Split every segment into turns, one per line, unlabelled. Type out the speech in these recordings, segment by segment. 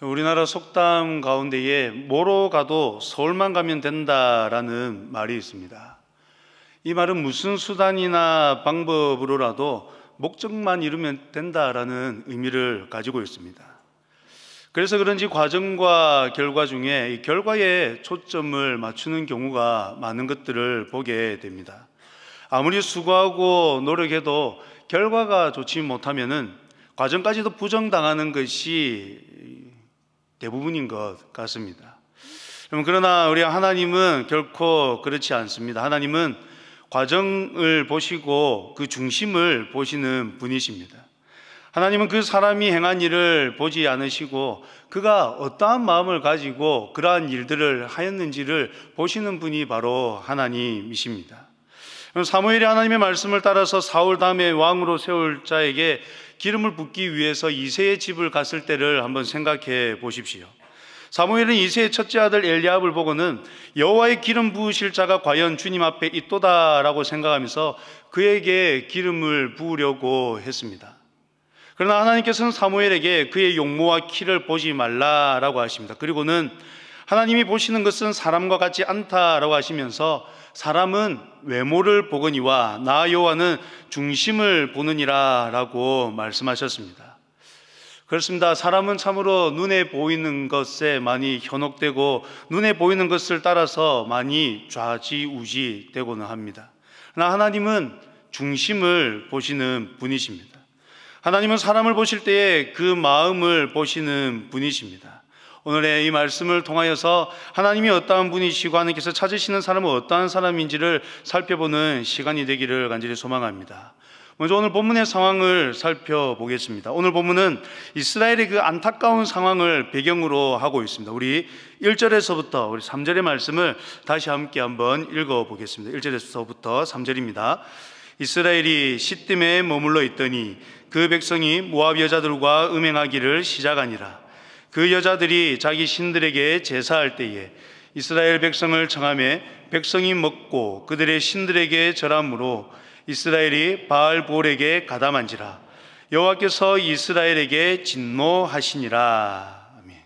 우리나라 속담 가운데에 뭐로 가도 서울만 가면 된다라는 말이 있습니다. 이 말은 무슨 수단이나 방법으로라도 목적만 이루면 된다라는 의미를 가지고 있습니다. 그래서 그런지 과정과 결과 중에 이 결과에 초점을 맞추는 경우가 많은 것들을 보게 됩니다. 아무리 수고하고 노력해도 결과가 좋지 못하면은 과정까지도 부정당하는 것이 대부분인 것 같습니다. 그러나 우리 하나님은 결코 그렇지 않습니다. 하나님은 과정을 보시고 그 중심을 보시는 분이십니다. 하나님은 그 사람이 행한 일을 보지 않으시고 그가 어떠한 마음을 가지고 그러한 일들을 하였는지를 보시는 분이 바로 하나님이십니다. 사무엘이 하나님의 말씀을 따라서 사울 다음에 왕으로 세울 자에게 기름을 붓기 위해서 이새의 집을 갔을 때를 한번 생각해 보십시오. 사무엘은 이새의 첫째 아들 엘리압을 보고는 여호와의 기름 부으실 자가 과연 주님 앞에 있도다라고 생각하면서 그에게 기름을 부으려고 했습니다. 그러나 하나님께서는 사무엘에게 그의 용모와 키를 보지 말라라고 하십니다. 그리고는 하나님이 보시는 것은 사람과 같지 않다라고 하시면서 사람은 외모를 보거니와 나 여호와는 중심을 보느니라 라고 말씀하셨습니다. 그렇습니다. 사람은 참으로 눈에 보이는 것에 많이 현혹되고 눈에 보이는 것을 따라서 많이 좌지우지 되고는 합니다. 그러나 하나님은 중심을 보시는 분이십니다. 하나님은 사람을 보실 때에 그 마음을 보시는 분이십니다. 오늘의 이 말씀을 통하여서 하나님이 어떠한 분이시고 하나님께서 찾으시는 사람은 어떠한 사람인지를 살펴보는 시간이 되기를 간절히 소망합니다. 먼저 오늘 본문의 상황을 살펴보겠습니다. 오늘 본문은 이스라엘의 그 안타까운 상황을 배경으로 하고 있습니다. 우리 1절에서부터 우리 3절의 말씀을 다시 함께 한번 읽어보겠습니다. 1절에서부터 3절입니다. 이스라엘이 시딤에 머물러 있더니 그 백성이 모압 여자들과 음행하기를 시작하니라. 그 여자들이 자기 신들에게 제사할 때에 이스라엘 백성을 청하매 백성이 먹고 그들의 신들에게 절함으로 이스라엘이 바알볼에게 가담한지라. 여호와께서 이스라엘에게 진노하시니라. 아멘.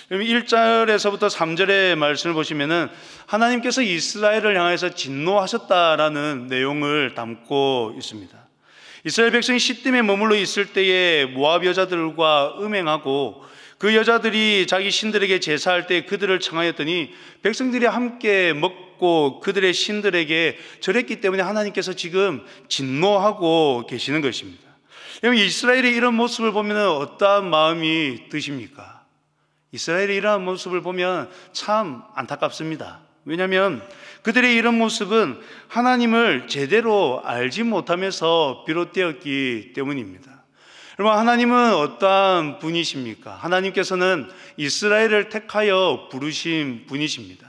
1절에서부터 3절의 말씀을 보시면은 하나님께서 이스라엘을 향해서 진노하셨다라는 내용을 담고 있습니다. 이스라엘 백성이 시딤에 머물러 있을 때에 모압 여자들과 음행하고 그 여자들이 자기 신들에게 제사할 때 그들을 청하였더니 백성들이 함께 먹고 그들의 신들에게 절했기 때문에 하나님께서 지금 진노하고 계시는 것입니다. 여러분, 이스라엘의 이런 모습을 보면 어떠한 마음이 드십니까? 이스라엘의 이러한 모습을 보면 참 안타깝습니다. 왜냐하면 그들의 이런 모습은 하나님을 제대로 알지 못하면서 비롯되었기 때문입니다. 여러분, 하나님은 어떠한 분이십니까? 하나님께서는 이스라엘을 택하여 부르신 분이십니다.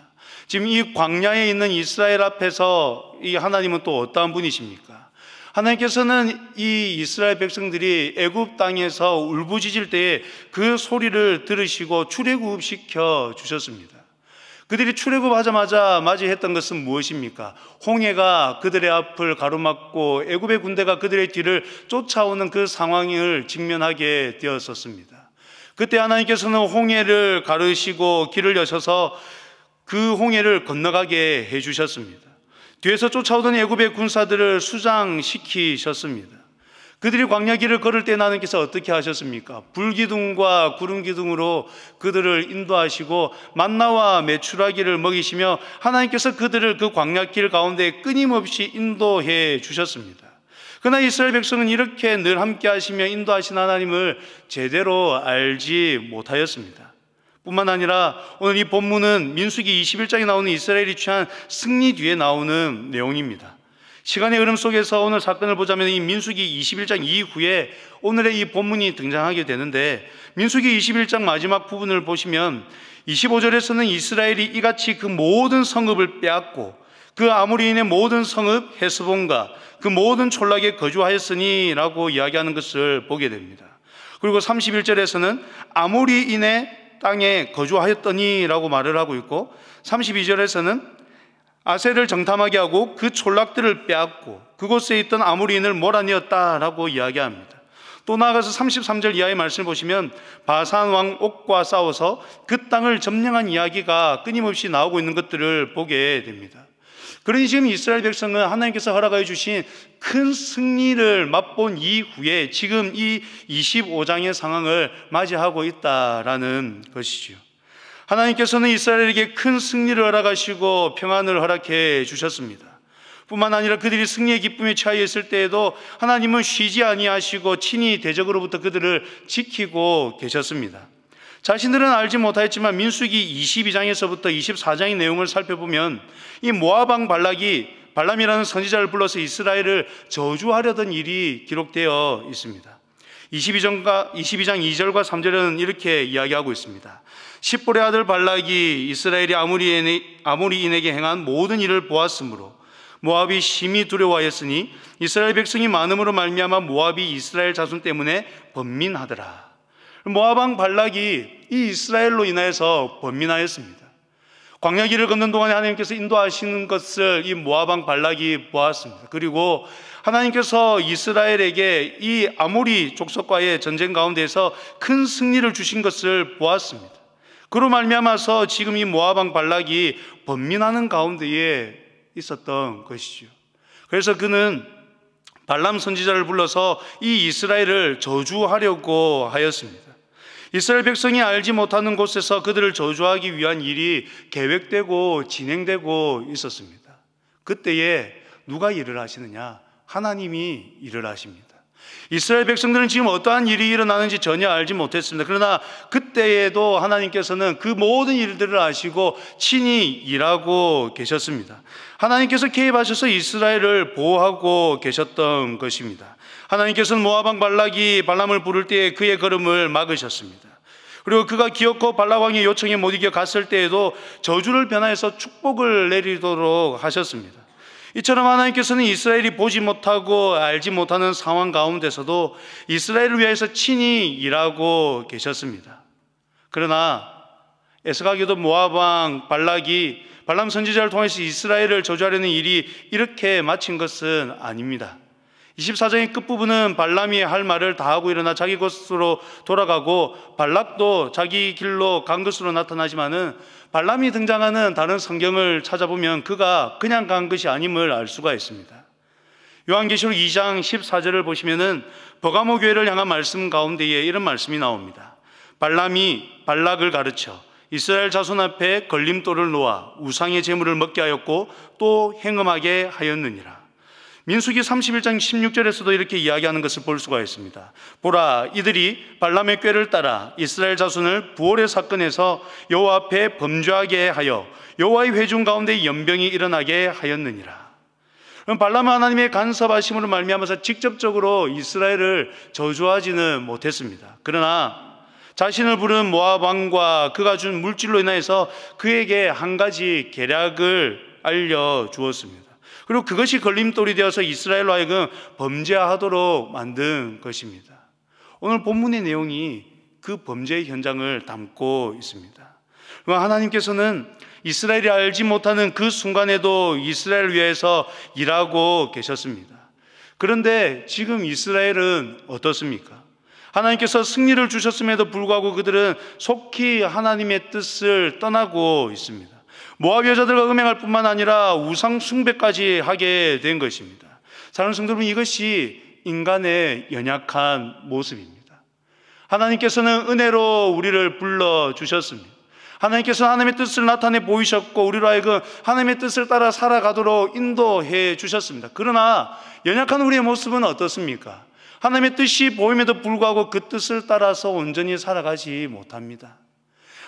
지금 이 광야에 있는 이스라엘 앞에서 이 하나님은 또 어떠한 분이십니까? 하나님께서는 이 이스라엘 백성들이 애굽 땅에서 울부짖을 때에 그 소리를 들으시고 출애굽시켜 주셨습니다. 그들이 출애굽하자마자 맞이했던 것은 무엇입니까? 홍해가 그들의 앞을 가로막고 애굽의 군대가 그들의 뒤를 쫓아오는 그 상황을 직면하게 되었었습니다. 그때 하나님께서는 홍해를 가르시고 길을 여셔서 그 홍해를 건너가게 해주셨습니다. 뒤에서 쫓아오던 애굽의 군사들을 수장시키셨습니다. 그들이 광야길을 걸을 때 하나님께서 어떻게 하셨습니까? 불기둥과 구름기둥으로 그들을 인도하시고 만나와 메추라기를 먹이시며 하나님께서 그들을 그 광야길 가운데 끊임없이 인도해 주셨습니다. 그러나 이스라엘 백성은 이렇게 늘 함께 하시며 인도하신 하나님을 제대로 알지 못하였습니다. 뿐만 아니라 오늘 이 본문은 민수기 21장에 나오는 이스라엘이 취한 승리 뒤에 나오는 내용입니다. 시간의 흐름 속에서 오늘 사건을 보자면 이 민수기 21장 이후에 오늘의 이 본문이 등장하게 되는데, 민수기 21장 마지막 부분을 보시면 25절에서는 이스라엘이 이같이 그 모든 성읍을 빼앗고 그 아모리인의 모든 성읍 헤스본과 그 모든 촌락에 거주하였으니 라고 이야기하는 것을 보게 됩니다. 그리고 31절에서는 아모리인의 땅에 거주하였더니 라고 말을 하고 있고, 32절에서는 아셀을 정탐하게 하고 그 촌락들을 빼앗고 그곳에 있던 아모리인을 몰아내었다라고 이야기합니다. 또 나아가서 33절 이하의 말씀을 보시면 바산 왕 옥과 싸워서 그 땅을 점령한 이야기가 끊임없이 나오고 있는 것들을 보게 됩니다. 그러니 지금 이스라엘 백성은 하나님께서 허락하여 주신 큰 승리를 맛본 이후에 지금 이 25장의 상황을 맞이하고 있다라는 것이지요. 하나님께서는 이스라엘에게 큰 승리를 허락하시고 평안을 허락해 주셨습니다. 뿐만 아니라 그들이 승리의 기쁨에 처해 있을 때에도 하나님은 쉬지 아니하시고 친히 대적으로부터 그들을 지키고 계셨습니다. 자신들은 알지 못하였지만 민수기 22장에서부터 24장의 내용을 살펴보면 이 모압 왕 발람이라는 선지자를 불러서 이스라엘을 저주하려던 일이 기록되어 있습니다. 22장 2절과 3절은 이렇게 이야기하고 있습니다. 십볼의 아들 발락이 이스라엘이 아모리인에게 행한 모든 일을 보았으므로 모압이 심히 두려워하였으니 이스라엘 백성이 많음으로 말미암아 모압이 이스라엘 자손 때문에 번민하더라. 모압 왕 발락이 이 이스라엘로 인하여서 번민하였습니다. 광야길을 걷는 동안에 하나님께서 인도하시는 것을 이 모압 왕 발락이 보았습니다. 그리고 하나님께서 이스라엘에게 이 아모리 족속과의 전쟁 가운데서 큰 승리를 주신 것을 보았습니다. 그로 말미암아서 지금 이 모압 왕 발락이 번민하는 가운데에 있었던 것이죠. 그래서 그는 발람 선지자를 불러서 이 이스라엘을 저주하려고 하였습니다. 이스라엘 백성이 알지 못하는 곳에서 그들을 저주하기 위한 일이 계획되고 진행되고 있었습니다. 그때에 누가 일을 하시느냐? 하나님이 일을 하십니다. 이스라엘 백성들은 지금 어떠한 일이 일어나는지 전혀 알지 못했습니다. 그러나 그때에도 하나님께서는 그 모든 일들을 아시고 친히 일하고 계셨습니다. 하나님께서 개입하셔서 이스라엘을 보호하고 계셨던 것입니다. 하나님께서는 모압 왕 발락이 발람을 부를 때에 그의 걸음을 막으셨습니다. 그리고 그가 기어코 발락 왕의 요청에 못 이겨 갔을 때에도 저주를 변화해서 축복을 내리도록 하셨습니다. 이처럼 하나님께서는 이스라엘이 보지 못하고 알지 못하는 상황 가운데서도 이스라엘을 위해서 친히 일하고 계셨습니다. 그러나 애석하게도 모압 왕 발락이 발람 선지자를 통해서 이스라엘을 저주하려는 일이 이렇게 마친 것은 아닙니다. 24장의 끝부분은 발람이 할 말을 다 하고 일어나 자기 곳으로 돌아가고 발락도 자기 길로 간 것으로 나타나지만은 발람이 등장하는 다른 성경을 찾아보면 그가 그냥 간 것이 아님을 알 수가 있습니다. 요한계시록 2장 14절을 보시면은 버가모 교회를 향한 말씀 가운데에 이런 말씀이 나옵니다. 발람이 발락을 가르쳐 이스라엘 자손 앞에 걸림돌을 놓아 우상의 제물을 먹게 하였고 또 행음하게 하였느니라. 민수기 31장 16절에서도 이렇게 이야기하는 것을 볼 수가 있습니다. 보라, 이들이 발람의 꾀를 따라 이스라엘 자손을 부올의 사건에서 여호와 앞에 범죄하게 하여 여호와의 회중 가운데 연병이 일어나게 하였느니라. 그럼 발람은 하나님의 간섭하심으로 말미암아서 직접적으로 이스라엘을 저주하지는 못했습니다. 그러나 자신을 부른 모압 왕과 그가 준 물질로 인하여서 그에게 한 가지 계략을 알려주었습니다. 그리고 그것이 걸림돌이 되어서 이스라엘로 하여금 범죄하도록 만든 것입니다. 오늘 본문의 내용이 그 범죄의 현장을 담고 있습니다. 하나님께서는 이스라엘이 알지 못하는 그 순간에도 이스라엘을 위해서 일하고 계셨습니다. 그런데 지금 이스라엘은 어떻습니까? 하나님께서 승리를 주셨음에도 불구하고 그들은 속히 하나님의 뜻을 떠나고 있습니다. 모압 여자들과 음행할 뿐만 아니라 우상 숭배까지 하게 된 것입니다. 사랑하는 성도 여러분, 이것이 인간의 연약한 모습입니다. 하나님께서는 은혜로 우리를 불러주셨습니다. 하나님께서 하나님의 뜻을 나타내 보이셨고 우리로 하여금 하나님의 뜻을 따라 살아가도록 인도해 주셨습니다. 그러나 연약한 우리의 모습은 어떻습니까? 하나님의 뜻이 보임에도 불구하고 그 뜻을 따라서 온전히 살아가지 못합니다.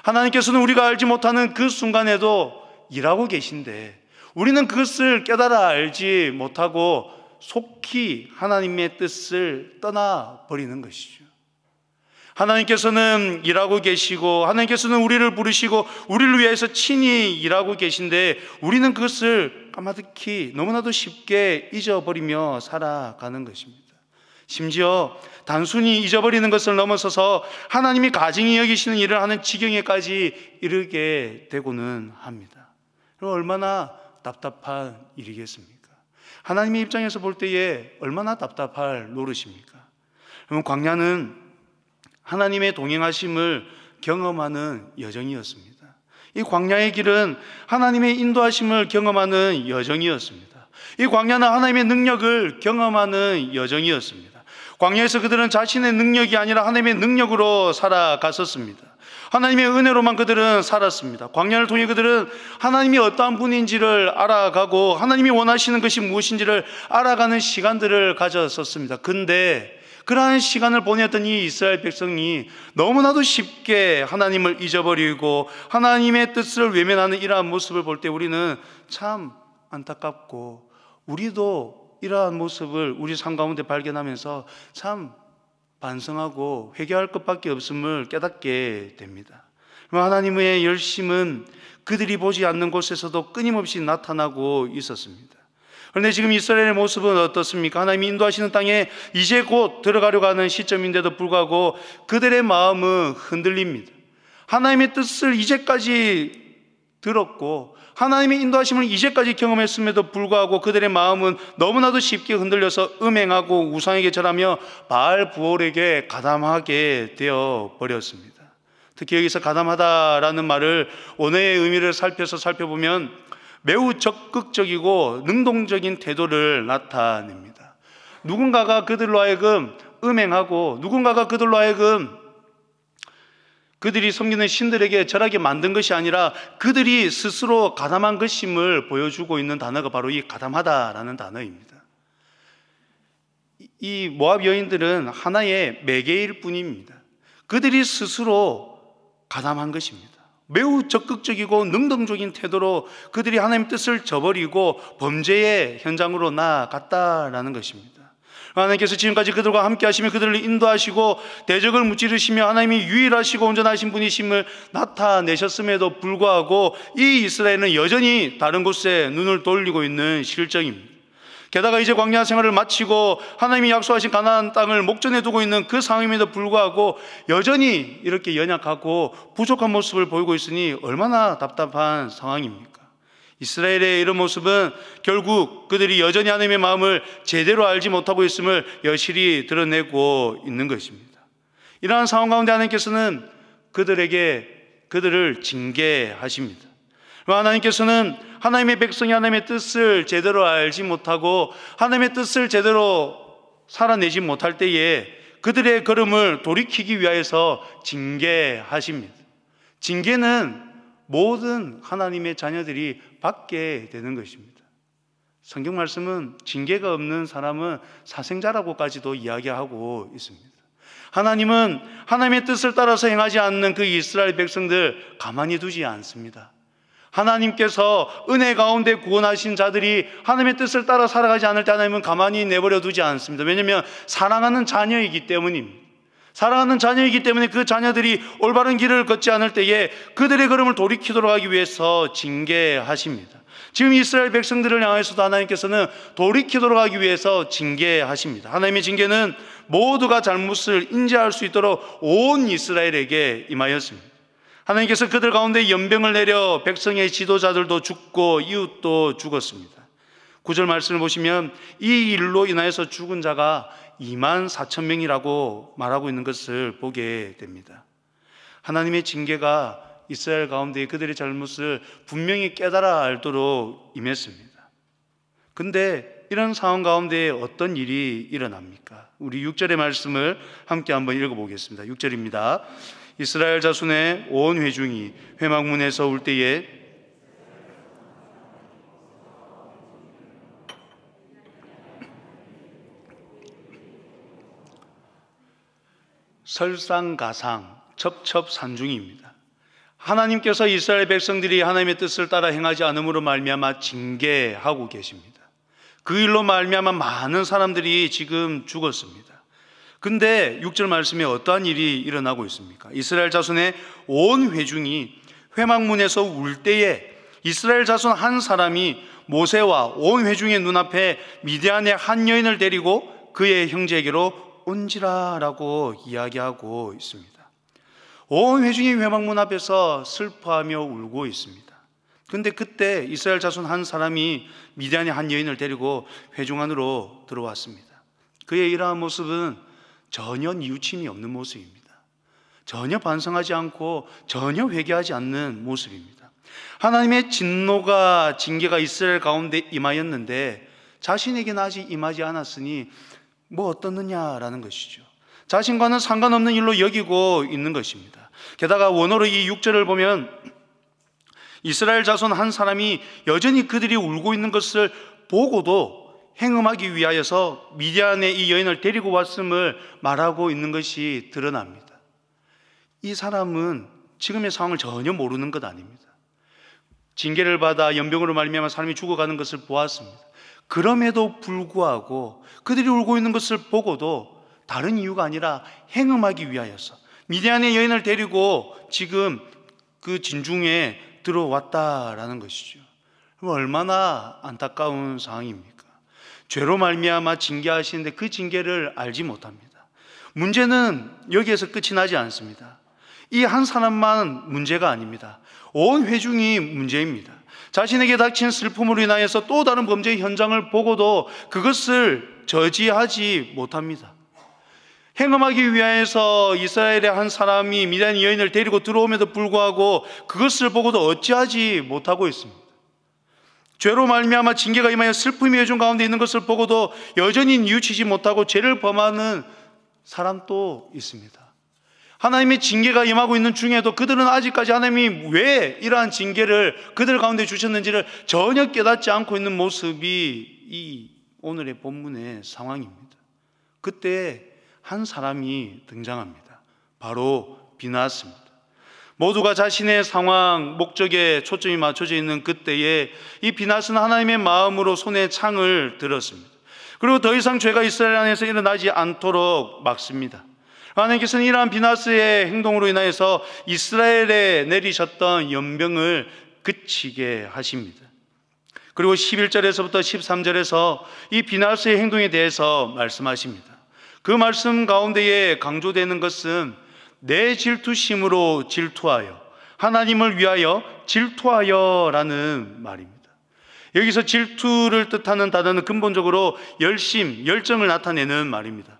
하나님께서는 우리가 알지 못하는 그 순간에도 일하고 계신데 우리는 그것을 깨달아 알지 못하고 속히 하나님의 뜻을 떠나버리는 것이죠. 하나님께서는 일하고 계시고 하나님께서는 우리를 부르시고 우리를 위해서 친히 일하고 계신데 우리는 그것을 까마득히 너무나도 쉽게 잊어버리며 살아가는 것입니다. 심지어 단순히 잊어버리는 것을 넘어서서 하나님이 가증히 여기시는 일을 하는 지경에까지 이르게 되고는 합니다. 그럼 얼마나 답답한 일이겠습니까? 하나님의 입장에서 볼 때에 얼마나 답답할 노릇입니까? 여러분, 광야는 하나님의 동행하심을 경험하는 여정이었습니다. 이 광야의 길은 하나님의 인도하심을 경험하는 여정이었습니다. 이 광야는 하나님의 능력을 경험하는 여정이었습니다. 광야에서 그들은 자신의 능력이 아니라 하나님의 능력으로 살아갔었습니다. 하나님의 은혜로만 그들은 살았습니다. 광야를 통해 그들은 하나님이 어떠한 분인지를 알아가고 하나님이 원하시는 것이 무엇인지를 알아가는 시간들을 가졌었습니다. 근데 그러한 시간을 보냈던 이 이스라엘 백성이 너무나도 쉽게 하나님을 잊어버리고 하나님의 뜻을 외면하는 이러한 모습을 볼 때 우리는 참 안타깝고, 우리도 이러한 모습을 우리 삶 가운데 발견하면서 참 반성하고 회개할 것밖에 없음을 깨닫게 됩니다. 하나님의 열심은 그들이 보지 않는 곳에서도 끊임없이 나타나고 있었습니다. 그런데 지금 이스라엘의 모습은 어떻습니까? 하나님이 인도하시는 땅에 이제 곧 들어가려고 하는 시점인데도 불구하고 그들의 마음은 흔들립니다. 하나님의 뜻을 이제까지 들었고 하나님의 인도하심을 이제까지 경험했음에도 불구하고 그들의 마음은 너무나도 쉽게 흔들려서 음행하고 우상에게 절하며 바알 부올에게 가담하게 되어 버렸습니다. 특히 여기서 가담하다라는 말을 원어의 의미를 살펴보면 매우 적극적이고 능동적인 태도를 나타냅니다. 누군가가 그들로 하여금 음행하고 누군가가 그들로 하여금 그들이 섬기는 신들에게 절하게 만든 것이 아니라 그들이 스스로 가담한 것임을 보여주고 있는 단어가 바로 이 가담하다라는 단어입니다. 이 모압 여인들은 하나의 매개일 뿐입니다. 그들이 스스로 가담한 것입니다. 매우 적극적이고 능동적인 태도로 그들이 하나님의 뜻을 저버리고 범죄의 현장으로 나아갔다라는 것입니다. 하나님께서 지금까지 그들과 함께 하시며 그들을 인도하시고 대적을 무찌르시며 하나님이 유일하시고 온전하신 분이심을 나타내셨음에도 불구하고 이 이스라엘은 여전히 다른 곳에 눈을 돌리고 있는 실정입니다. 게다가 이제 광야 생활을 마치고 하나님이 약속하신 가나안 땅을 목전에 두고 있는 그 상황임에도 불구하고 여전히 이렇게 연약하고 부족한 모습을 보이고 있으니 얼마나 답답한 상황입니까? 이스라엘의 이런 모습은 결국 그들이 여전히 하나님의 마음을 제대로 알지 못하고 있음을 여실히 드러내고 있는 것입니다. 이러한 상황 가운데 하나님께서는 그들을 징계하십니다. 하나님께서는 하나님의 백성이 하나님의 뜻을 제대로 알지 못하고 하나님의 뜻을 제대로 살아내지 못할 때에 그들의 걸음을 돌이키기 위하여서 징계하십니다. 징계는 모든 하나님의 자녀들이 받게 되는 것입니다. 성경 말씀은 징계가 없는 사람은 사생자라고까지도 이야기하고 있습니다. 하나님은 하나님의 뜻을 따라서 행하지 않는 그 이스라엘 백성들 가만히 두지 않습니다. 하나님께서 은혜 가운데 구원하신 자들이 하나님의 뜻을 따라 살아가지 않을 때 하나님은 가만히 내버려 두지 않습니다. 왜냐하면 사랑하는 자녀이기 때문입니다. 사랑하는 자녀이기 때문에 그 자녀들이 올바른 길을 걷지 않을 때에 그들의 걸음을 돌이키도록 하기 위해서 징계하십니다. 지금 이스라엘 백성들을 향해서도 하나님께서는 돌이키도록 하기 위해서 징계하십니다. 하나님의 징계는 모두가 잘못을 인지할 수 있도록 온 이스라엘에게 임하였습니다. 하나님께서 그들 가운데 연병을 내려 백성의 지도자들도 죽고 이웃도 죽었습니다. 9절 말씀을 보시면 이 일로 인하여서 죽은 자가 24,000명이라고 말하고 있는 것을 보게 됩니다. 하나님의 징계가 이스라엘 가운데 그들의 잘못을 분명히 깨달아 알도록 임했습니다. 근데 이런 상황 가운데 어떤 일이 일어납니까? 우리 6절의 말씀을 함께 한번 읽어보겠습니다. 6절입니다. 이스라엘 자손의 온 회중이 회막문에서 울 때에 설상가상, 첩첩산중입니다. 하나님께서 이스라엘 백성들이 하나님의 뜻을 따라 행하지 않음으로 말미암아 징계하고 계십니다. 그 일로 말미암아 많은 사람들이 지금 죽었습니다. 근데 6절 말씀에 어떠한 일이 일어나고 있습니까? 이스라엘 자손의 온 회중이 회막문에서 울 때에 이스라엘 자손 한 사람이 모세와 온 회중의 눈앞에 미디안의 한 여인을 데리고 그의 형제에게로 온지라라고 이야기하고 있습니다. 온 회중이 회막문 앞에서 슬퍼하며 울고 있습니다. 그런데 그때 이스라엘 자손 한 사람이 미디안의 한 여인을 데리고 회중 안으로 들어왔습니다. 그의 이러한 모습은 전혀 뉘우침이 없는 모습입니다. 전혀 반성하지 않고 전혀 회개하지 않는 모습입니다. 하나님의 진노가, 징계가 이스라엘 가운데 임하였는데 자신에게는 아직 임하지 않았으니 뭐 어떻느냐라는 것이죠. 자신과는 상관없는 일로 여기고 있는 것입니다. 게다가 원어로 이 6절을 보면 이스라엘 자손 한 사람이 여전히 그들이 울고 있는 것을 보고도 행음하기 위하여서 미디안의 이 여인을 데리고 왔음을 말하고 있는 것이 드러납니다. 이 사람은 지금의 상황을 전혀 모르는 것 아닙니다. 징계를 받아 연병으로 말미암아 사람이 죽어가는 것을 보았습니다. 그럼에도 불구하고 그들이 울고 있는 것을 보고도 다른 이유가 아니라 행음하기 위하여서 미디안의 여인을 데리고 지금 그 진중에 들어왔다라는 것이죠. 얼마나 안타까운 상황입니까? 죄로 말미암아 징계하시는데 그 징계를 알지 못합니다. 문제는 여기에서 끝이 나지 않습니다. 이 한 사람만 문제가 아닙니다. 온 회중이 문제입니다. 자신에게 닥친 슬픔으로 인하여서 또 다른 범죄의 현장을 보고도 그것을 저지하지 못합니다. 행음하기 위하여서 이스라엘의 한 사람이 미디안 여인을 데리고 들어옴에도 불구하고 그것을 보고도 어찌하지 못하고 있습니다. 죄로 말미암아 징계가 임하여 슬픔이 회중 가운데 있는 것을 보고도 여전히 뉘우치지 못하고 죄를 범하는 사람도 있습니다. 하나님의 징계가 임하고 있는 중에도 그들은 아직까지 하나님이 왜 이러한 징계를 그들 가운데 주셨는지를 전혀 깨닫지 않고 있는 모습이 이 오늘의 본문의 상황입니다. 그때 한 사람이 등장합니다. 바로 비나스입니다. 모두가 자신의 상황, 목적에 초점이 맞춰져 있는 그때에 이 비나스는 하나님의 마음으로 손에 창을 들었습니다. 그리고 더 이상 죄가 이스라엘 안에서 일어나지 않도록 막습니다. 하나님께서는 이러한 비나스의 행동으로 인하여서 이스라엘에 내리셨던 연병을 그치게 하십니다. 그리고 11절에서부터 13절에서 이 비나스의 행동에 대해서 말씀하십니다. 그 말씀 가운데에 강조되는 것은 내 질투심으로 질투하여, 하나님을 위하여 질투하여라는 말입니다. 여기서 질투를 뜻하는 단어는 근본적으로 열심, 열정을 나타내는 말입니다.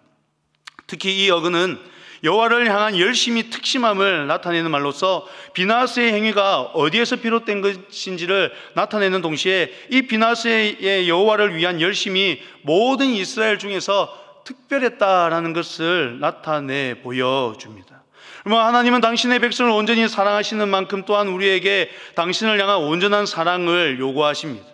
특히 이 어근은 여호와를 향한 열심이 특심함을 나타내는 말로서 비나스의 행위가 어디에서 비롯된 것인지를 나타내는 동시에 이 비나스의 여호와를 위한 열심이 모든 이스라엘 중에서 특별했다라는 것을 나타내 보여줍니다. 하나님은 당신의 백성을 온전히 사랑하시는 만큼 또한 우리에게 당신을 향한 온전한 사랑을 요구하십니다.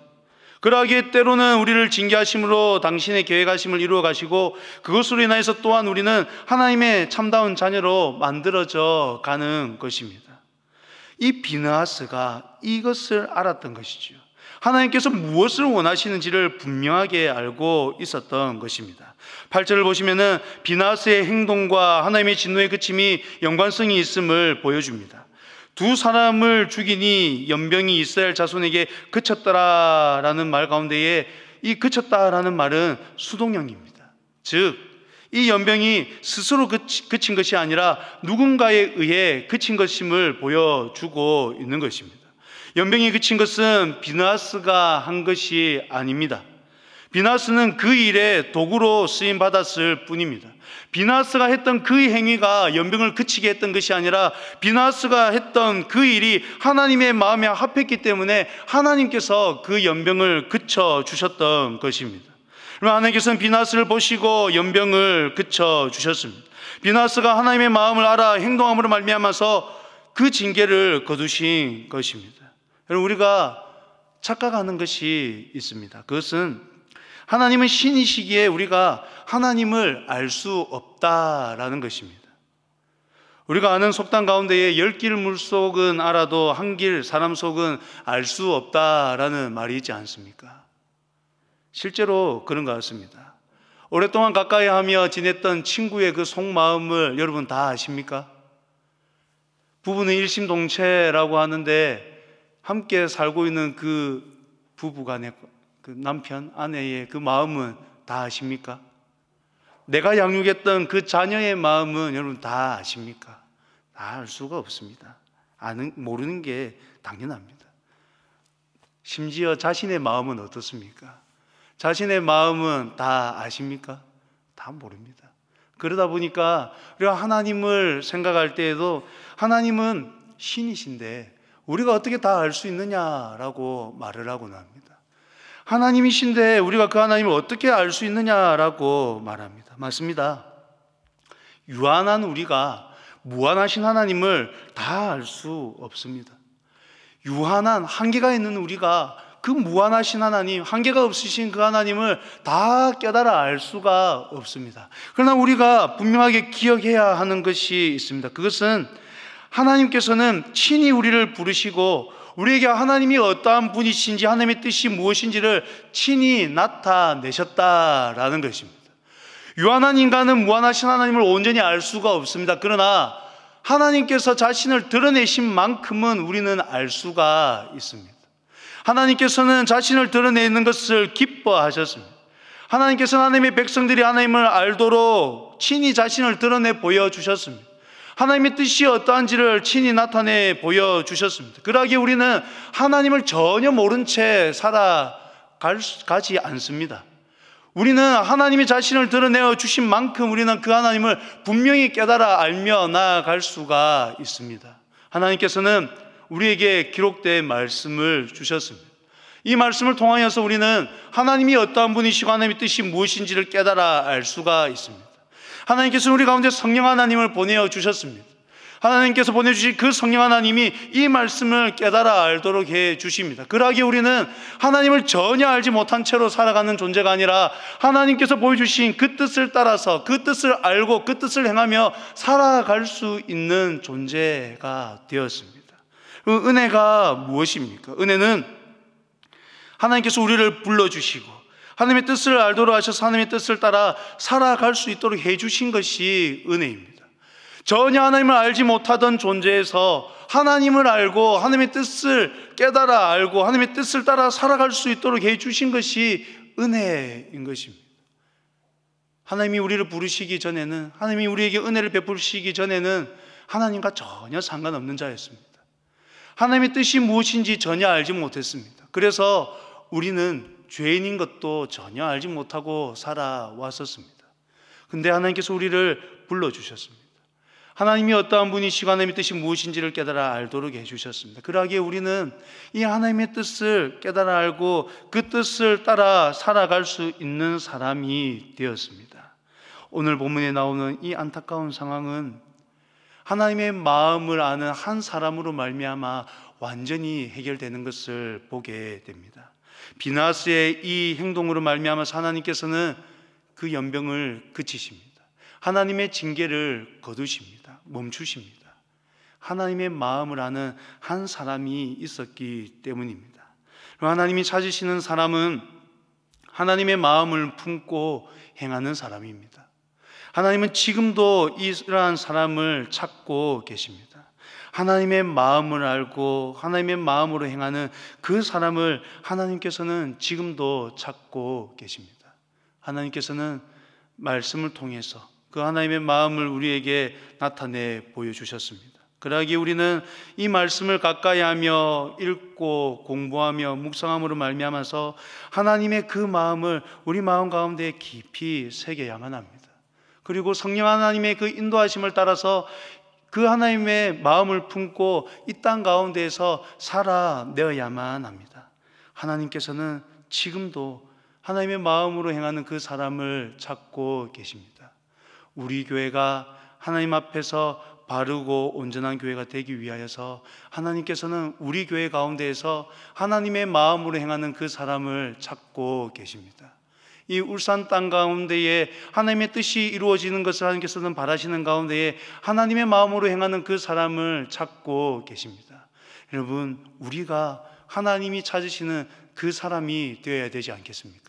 그러하기에 때로는 우리를 징계하심으로 당신의 계획하심을 이루어 가시고 그것으로 인하여서 또한 우리는 하나님의 참다운 자녀로 만들어져 가는 것입니다. 이 비느하스가 이것을 알았던 것이죠. 하나님께서 무엇을 원하시는지를 분명하게 알고 있었던 것입니다. 8절을 보시면은 비느하스의 행동과 하나님의 진노의 그침이 연관성이 있음을 보여줍니다. 두 사람을 죽이니 연병이 이스라엘 자손에게 그쳤더라라는 말 가운데에 이 그쳤다라는 말은 수동형입니다. 즉, 이 연병이 스스로 그친 것이 아니라 누군가에 의해 그친 것임을 보여주고 있는 것입니다. 연병이 그친 것은 비느하스가 한 것이 아닙니다. 비느하스는 그 일에 도구로 쓰임 받았을 뿐입니다. 비느하스가 했던 그 행위가 연병을 그치게 했던 것이 아니라 비느하스가 했던 그 일이 하나님의 마음에 합했기 때문에 하나님께서 그 연병을 그쳐 주셨던 것입니다. 하나님께서는 비느하스를 보시고 연병을 그쳐 주셨습니다. 비느하스가 하나님의 마음을 알아 행동함으로 말미암아서 그 징계를 거두신 것입니다. 여러분, 우리가 착각하는 것이 있습니다. 그것은 하나님은 신이시기에 우리가 하나님을 알 수 없다라는 것입니다. 우리가 아는 속담 가운데에 10길 물속은 알아도 한 길 사람 속은 알 수 없다라는 말이 있지 않습니까? 실제로 그런 것 같습니다. 오랫동안 가까이 하며 지냈던 친구의 그 속마음을 여러분 다 아십니까? 부부는 일심동체라고 하는데 함께 살고 있는 그 부부간의 그 남편, 아내의 그 마음은 다 아십니까? 내가 양육했던 그 자녀의 마음은 여러분 다 아십니까? 다 알 수가 없습니다. 모르는 게 당연합니다. 심지어 자신의 마음은 어떻습니까? 자신의 마음은 다 아십니까? 다 모릅니다. 그러다 보니까 우리가 하나님을 생각할 때에도 하나님은 신이신데 우리가 어떻게 다 알 수 있느냐라고 말을 하곤 합니다. 하나님이신데 우리가 그 하나님을 어떻게 알 수 있느냐라고 말합니다. 맞습니다. 유한한 우리가 무한하신 하나님을 다 알 수 없습니다. 유한한 한계가 있는 우리가 그 무한하신 하나님, 한계가 없으신 그 하나님을 다 깨달아 알 수가 없습니다. 그러나 우리가 분명하게 기억해야 하는 것이 있습니다. 그것은 하나님께서는 친히 우리를 부르시고 우리에게 하나님이 어떠한 분이신지, 하나님의 뜻이 무엇인지를 친히 나타내셨다라는 것입니다. 유한한 인간은 무한하신 하나님을 온전히 알 수가 없습니다. 그러나 하나님께서 자신을 드러내신 만큼은 우리는 알 수가 있습니다. 하나님께서는 자신을 드러내는 것을 기뻐하셨습니다. 하나님께서는 하나님의 백성들이 하나님을 알도록 친히 자신을 드러내 보여주셨습니다. 하나님의 뜻이 어떠한지를 친히 나타내 보여주셨습니다. 그러기에 우리는 하나님을 전혀 모른 채 살아가지 않습니다. 우리는 하나님이 자신을 드러내어 주신 만큼 우리는 그 하나님을 분명히 깨달아 알며 나아갈 수가 있습니다. 하나님께서는 우리에게 기록된 말씀을 주셨습니다. 이 말씀을 통하여서 우리는 하나님이 어떠한 분이시고 하나님의 뜻이 무엇인지를 깨달아 알 수가 있습니다. 하나님께서는 우리 가운데 성령 하나님을 보내어 주셨습니다. 하나님께서 보내주신 그 성령 하나님이 이 말씀을 깨달아 알도록 해 주십니다. 그러기에 우리는 하나님을 전혀 알지 못한 채로 살아가는 존재가 아니라 하나님께서 보여주신 그 뜻을 따라서 그 뜻을 알고 그 뜻을 행하며 살아갈 수 있는 존재가 되었습니다. 그 은혜가 무엇입니까? 은혜는 하나님께서 우리를 불러주시고 하나님의 뜻을 알도록 하셔서 하나님의 뜻을 따라 살아갈 수 있도록 해주신 것이 은혜입니다. 전혀 하나님을 알지 못하던 존재에서 하나님을 알고 하나님의 뜻을 깨달아 알고 하나님의 뜻을 따라 살아갈 수 있도록 해주신 것이 은혜인 것입니다. 하나님이 우리를 부르시기 전에는, 하나님이 우리에게 은혜를 베푸시기 전에는 하나님과 전혀 상관없는 자였습니다. 하나님의 뜻이 무엇인지 전혀 알지 못했습니다. 그래서 우리는 죄인인 것도 전혀 알지 못하고 살아왔었습니다. 근데 하나님께서 우리를 불러주셨습니다. 하나님이 어떠한 분이시고 하나님의 뜻이 무엇인지를 깨달아 알도록 해주셨습니다. 그러기에 우리는 이 하나님의 뜻을 깨달아 알고 그 뜻을 따라 살아갈 수 있는 사람이 되었습니다. 오늘 본문에 나오는 이 안타까운 상황은 하나님의 마음을 아는 한 사람으로 말미암아 완전히 해결되는 것을 보게 됩니다. 비나스의 이 행동으로 말미암아서 하나님께서는 그 연병을 그치십니다. 하나님의 징계를 거두십니다. 멈추십니다. 하나님의 마음을 아는 한 사람이 있었기 때문입니다. 하나님이 찾으시는 사람은 하나님의 마음을 품고 행하는 사람입니다. 하나님은 지금도 이러한 사람을 찾고 계십니다. 하나님의 마음을 알고 하나님의 마음으로 행하는 그 사람을 하나님께서는 지금도 찾고 계십니다. 하나님께서는 말씀을 통해서 그 하나님의 마음을 우리에게 나타내 보여주셨습니다. 그러기에 우리는 이 말씀을 가까이 하며 읽고 공부하며 묵상함으로 말미암아서 하나님의 그 마음을 우리 마음 가운데 깊이 새겨야만 합니다. 그리고 성령 하나님의 그 인도하심을 따라서 그 하나님의 마음을 품고 이 땅 가운데에서 살아내어야만 합니다. 하나님께서는 지금도 하나님의 마음으로 행하는 그 사람을 찾고 계십니다. 우리 교회가 하나님 앞에서 바르고 온전한 교회가 되기 위하여서 하나님께서는 우리 교회 가운데에서 하나님의 마음으로 행하는 그 사람을 찾고 계십니다. 이 울산 땅 가운데에 하나님의 뜻이 이루어지는 것을 하나님께서는 바라시는 가운데에 하나님의 마음으로 행하는 그 사람을 찾고 계십니다. 여러분, 우리가 하나님이 찾으시는 그 사람이 되어야 되지 않겠습니까?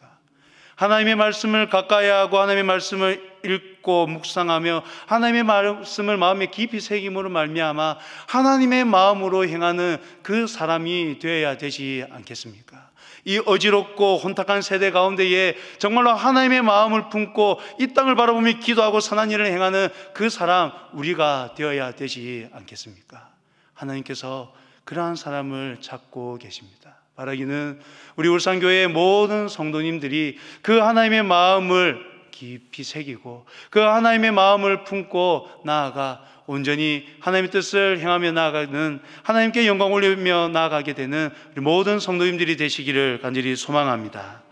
하나님의 말씀을 가까이 하고 하나님의 말씀을 읽고 묵상하며 하나님의 말씀을 마음에 깊이 새김으로 말미암아 하나님의 마음으로 행하는 그 사람이 되어야 되지 않겠습니까? 이 어지럽고 혼탁한 세대 가운데에 정말로 하나님의 마음을 품고 이 땅을 바라보며 기도하고 선한 일을 행하는 그 사람, 우리가 되어야 되지 않겠습니까? 하나님께서 그러한 사람을 찾고 계십니다. 바라기는 우리 울산교회의 모든 성도님들이 그 하나님의 마음을 깊이 새기고 그 하나님의 마음을 품고 나아가 온전히 하나님의 뜻을 행하며 나아가는, 하나님께 영광 올리며 나아가게 되는 우리 모든 성도님들이 되시기를 간절히 소망합니다.